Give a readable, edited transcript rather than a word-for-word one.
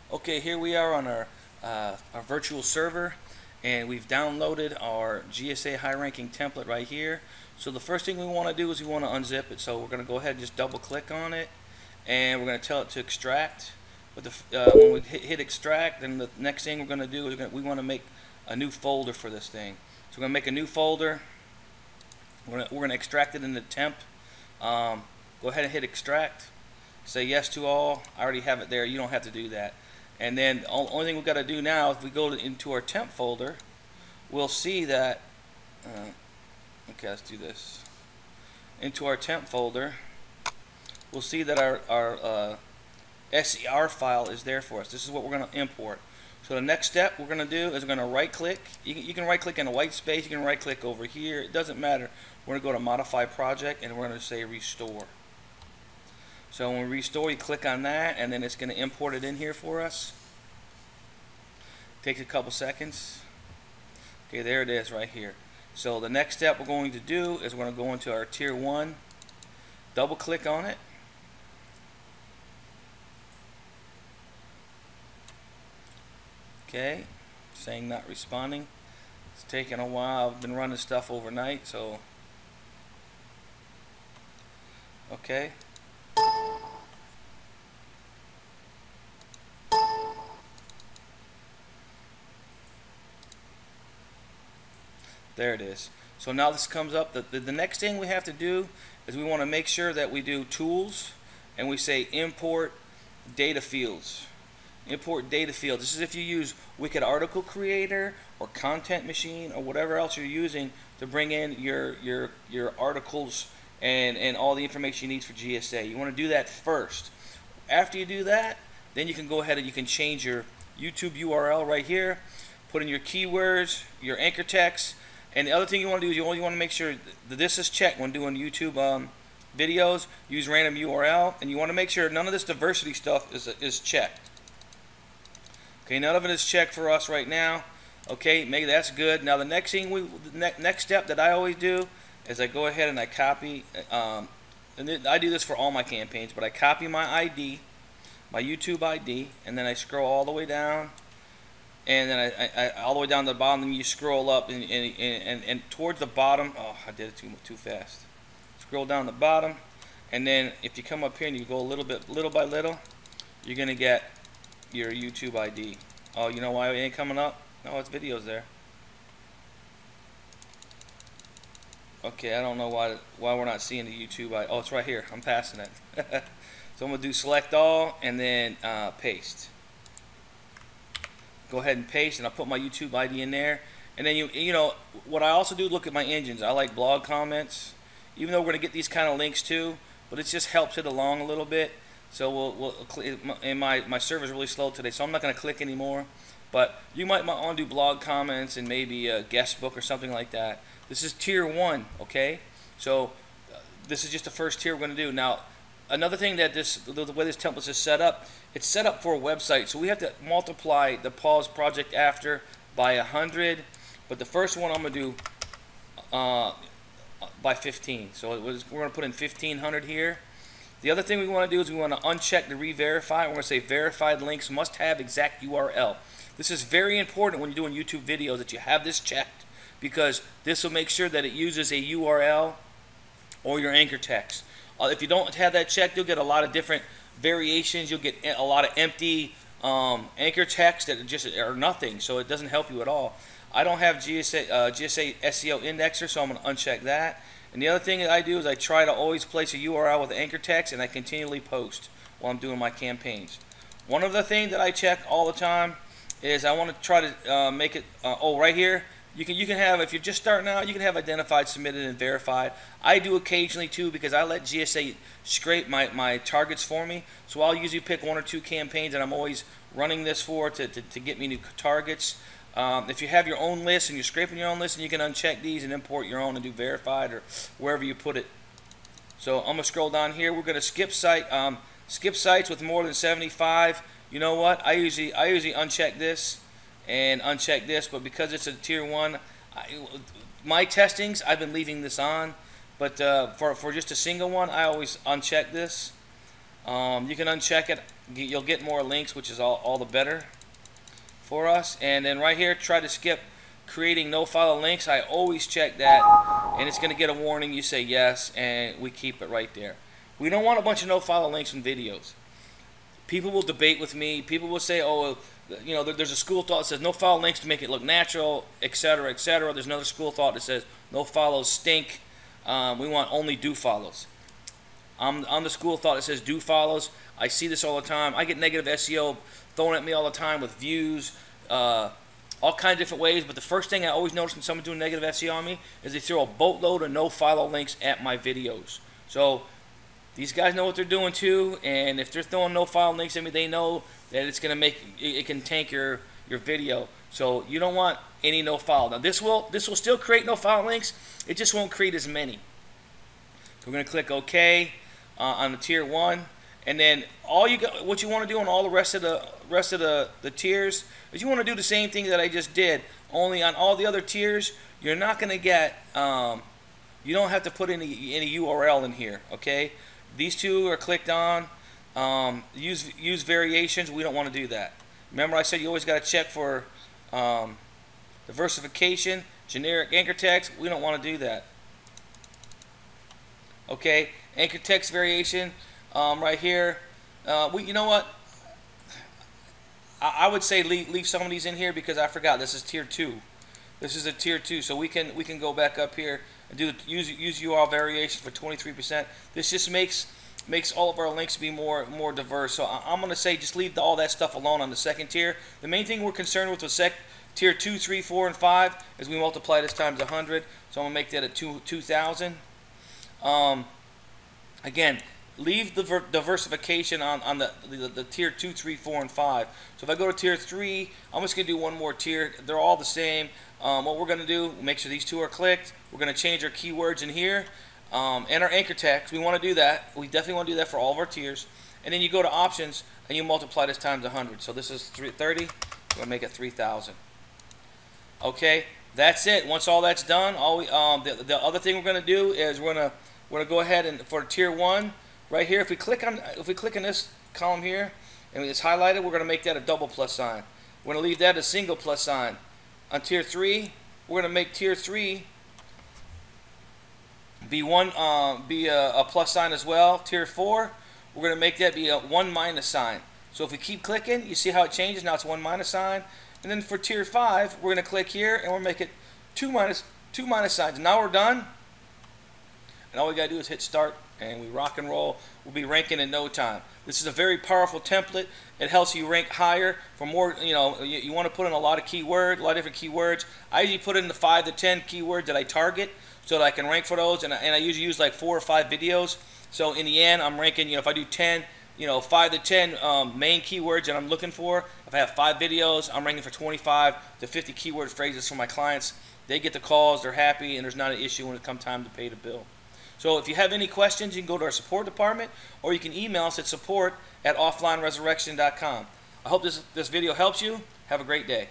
Okay, here we are on our virtual server, and we've downloaded our GSA high ranking template right here. So the first thing we want to do is we want to unzip it. So we're going to go ahead and just double click on it, and we're going to tell it to extract. But when we hit extract, then the next thing we're going to do is we want to make a new folder for this thing. So we're going to make a new folder. We're going to extract it into temp. Go ahead and hit extract. Say yes to all. I already have it there. You don't have to do that. And then the only thing we've got to do now, if we go into our temp folder, we'll see that, okay, let's do this. Into our temp folder, we'll see that our SER file is there for us. This is what we're going to import. So the next step we're going to do is we're going to right click. You can right click in a white space, you can right click over here. It doesn't matter. We're going to go to modify project and we're going to say restore. So when we restore, you click on that, and then it's going to import it in here for us. Takes a couple seconds. Okay, there it is right here. So the next step we're going to do is we're going to go into our tier 1, double click on it. Okay, saying not responding. It's taking a while. I've been running stuff overnight, so okay. There it is. So now this comes up. The next thing we have to do is we want to make sure that we do tools and we say import data fields. Import data fields. This is if you use Wicked Article Creator or Content Machine or whatever else you're using to bring in your articles and all the information you need for GSA. You want to do that first. After you do that, then you can go ahead and you can change your YouTube URL right here, put in your keywords, your anchor text. And the other thing you want to do is you only want to make sure that this is checked when doing YouTube videos. Use random URL, and you want to make sure none of this diversity stuff is checked. Okay, none of it is checked for us right now. Okay, maybe that's good. Now the next thing next step that I always do is I go ahead and I copy. And I do this for all my campaigns, but I copy my ID, my YouTube ID, and then I scroll all the way down. And then I all the way down to the bottom, and you scroll up and towards the bottom. Oh, I did it too fast. Scroll down the bottom, and then if you come up here and you go little by little, you're gonna get your YouTube ID. Oh, you know why it ain't coming up? No, it's videos there. Okay, I don't know why we're not seeing the YouTube ID. Oh, it's right here. I'm passing it. So I'm gonna do select all and then paste. Go ahead and paste, and I'll put my YouTube ID in there. And then you know what I also do, look at my engines. I like blog comments, even though we're gonna get these kind of links too, but it just helps it along a little bit. So and my server's really slow today, so I'm not gonna click anymore. But you might want to do blog comments and maybe a guest book or something like that. This is tier 1, okay? So this is just the first tier we're gonna do. Now another thing that the way this template is set up, it's set up for a website, so we have to multiply the pause project after by 100, but the first one I'm going to do by 15. So we're going to put in 1500 here. The other thing we want to do is we want to uncheck the re-verify. We're going to say verified links must have exact URL. This is very important when you're doing YouTube videos that you have this checked, because this will make sure that it uses a URL or your anchor text. If you don't have that checked, you'll get a lot of different variations. You'll get a lot of empty anchor text that just are nothing, so it doesn't help you at all. I don't have GSA SEO indexer, so I'm going to uncheck that. And the other thing that I do is I try to always place a URL with anchor text, and I continually post while I'm doing my campaigns. One of the things that I check all the time is I want to try to make it, oh, right here. You can have, if you're just starting out, you can have identified, submitted, and verified. I do occasionally too, because I let GSA scrape my targets for me. So I'll usually pick 1 or 2 campaigns that I'm always running this for to get me new targets. If you have your own list and you're scraping your own list, and you can uncheck these and import your own and do verified or wherever you put it. So I'm gonna scroll down here. We're gonna skip sites with more than 75. You know what? I usually uncheck this and uncheck this, but because it's a tier 1, my testings, I've been leaving this on, but for just a single one, I always uncheck this. You can uncheck it you'll get more links, which is all the better for us. And then right here, try to skip creating no follow links. I always check that, and it's going to get a warning. You say yes, and we keep it right there. We don't want a bunch of no follow links in videos. People will debate with me. People will say, oh, you know, there's a school thought that says no follow links to make it look natural, etc., etc. There's another school thought that says no follows stink. We want only do follows. I'm the school thought that says do follows. I see this all the time. I get negative SEO thrown at me all the time with views, all kinds of different ways. But the first thing I always notice when someone's doing negative SEO on me is they throw a boatload of no follow links at my videos. So these guys know what they're doing too, and if they're throwing no follow links at me, they know that it's gonna make it can tank your video. So you don't want any no follow. Now this will still create no follow links. It just won't create as many. So we're gonna click OK on the tier 1, and then what you want to do on all the rest of the tiers is you want to do the same thing that I just did. Only on all the other tiers, you're not gonna get you don't have to put any URL in here. Okay. These two are clicked on. Use variations. We don't want to do that. Remember I said you always got to check for diversification, generic anchor text. We don't want to do that. Okay, anchor text variation right here. You know what? I would say leave some of these in here because I forgot this is tier 2. This is a tier 2, so we can go back up here and use URL variation for 23%. This just makes all of our links be more diverse. So I'm going to say just leave all that stuff alone on the second tier. The main thing we're concerned with tier 2, 3, 4, and 5 is we multiply this times 100. So I'm going to make that at 2,000. Again, leave the diversification on the tier 2, 3, 4, and 5. So if I go to tier 3, I'm just going to do one more tier. They're all the same. What we're going to do, make sure these two are clicked. We're going to change our keywords in here and our anchor text. We want to do that. We definitely want to do that for all of our tiers. And then you go to options and you multiply this times 100. So this is 30. We're going to make it 3,000. Okay, that's it. Once all that's done, the other thing we're going to do is we're going to go ahead and for tier 1 right here. If we click on this column here and it's highlighted, we're going to make that a double plus sign. We're going to leave that a single plus sign. On tier 3, we're going to make tier 3 be a plus sign as well. Tier 4, we're going to make that be a 1 minus sign. So if we keep clicking, you see how it changes. Now it's 1 minus sign. And then for tier 5, we're going to click here and we'll make it 2 minus signs. Now we're done. And all we got to do is hit start and we rock and roll. We'll be ranking in no time. This is a very powerful template. It helps you rank higher for more, you want to put in a lot of keywords, a lot of different keywords. I usually put in the 5 to 10 keywords that I target so that I can rank for those, and I usually use like 4 or 5 videos. So in the end, I'm ranking, if I do 10, 5 to 10 main keywords that I'm looking for. If I have 5 videos, I'm ranking for 25 to 50 keyword phrases for my clients. They get the calls, they're happy, and there's not an issue when it comes time to pay the bill. So if you have any questions, you can go to our support department, or you can email us at support@offlineresurrection.com. I hope this video helps you. Have a great day.